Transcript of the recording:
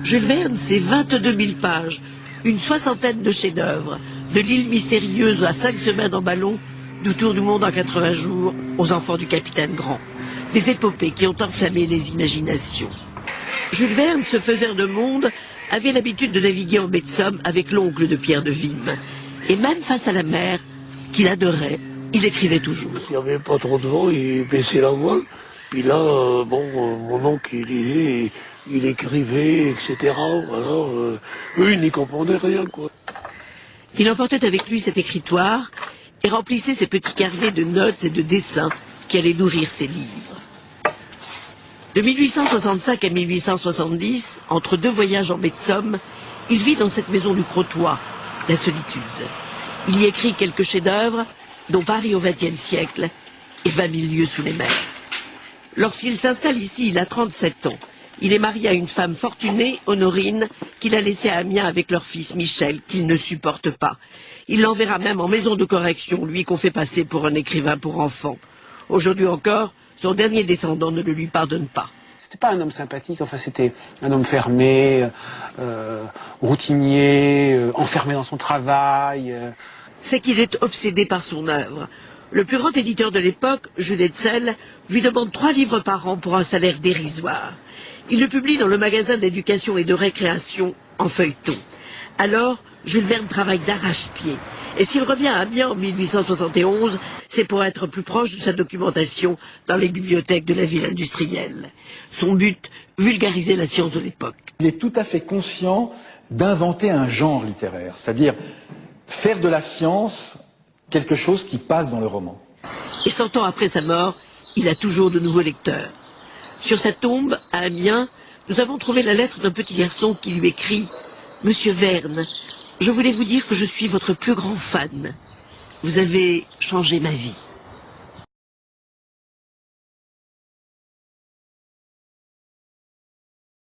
Jules Verne, c'est 22 000 pages, une soixantaine de chefs-d'œuvre, de l'île mystérieuse à 5 semaines en ballon, du tour du monde en 80 jours, aux enfants du capitaine Grant. Des épopées qui ont enflammé les imaginations. Jules Verne, ce faiseur de monde, avait l'habitude de naviguer en baie de Somme avec l'oncle de Pierre de Vimes. Et même face à la mer, qu'il adorait, il écrivait toujours. Il n'y avait pas trop de vent, il baissait la voile. Puis là, mon oncle, il écrivait, etc. Voilà, eux, ils n'y comprenaient rien, quoi. Il emportait avec lui cet écritoire et remplissait ses petits carnets de notes et de dessins qui allaient nourrir ses livres. De 1865 à 1870, entre 2 voyages en baie de Somme, il vit dans cette maison du Crotoy, la solitude. Il y écrit quelques chefs-d'œuvre, dont Paris au XXe siècle et 20 000 lieues sous les mers. Lorsqu'il s'installe ici, il a 37 ans. Il est marié à une femme fortunée, Honorine, qu'il a laissée à Amiens avec leur fils Michel, qu'il ne supporte pas. Il l'enverra même en maison de correction, lui qu'on fait passer pour un écrivain pour enfants. Aujourd'hui encore, son dernier descendant ne le lui pardonne pas. C'était pas un homme sympathique, enfin c'était un homme fermé, routinier, enfermé dans son travail. C'est qu'il est obsédé par son œuvre. Le plus grand éditeur de l'époque, Jules Hetzel, lui demande 3 livres par an pour un salaire dérisoire. Il le publie dans le magasin d'éducation et de récréation en feuilleton. Alors, Jules Verne travaille d'arrache-pied. Et s'il revient à Amiens en 1871, c'est pour être plus proche de sa documentation dans les bibliothèques de la ville industrielle. Son but, vulgariser la science de l'époque. Il est tout à fait conscient d'inventer un genre littéraire, c'est-à-dire faire de la science quelque chose qui passe dans le roman. Et 100 ans après sa mort, il a toujours de nouveaux lecteurs. Sur sa tombe, à Amiens, nous avons trouvé la lettre d'un petit garçon qui lui écrit « Monsieur Verne, je voulais vous dire que je suis votre plus grand fan. Vous avez changé ma vie. »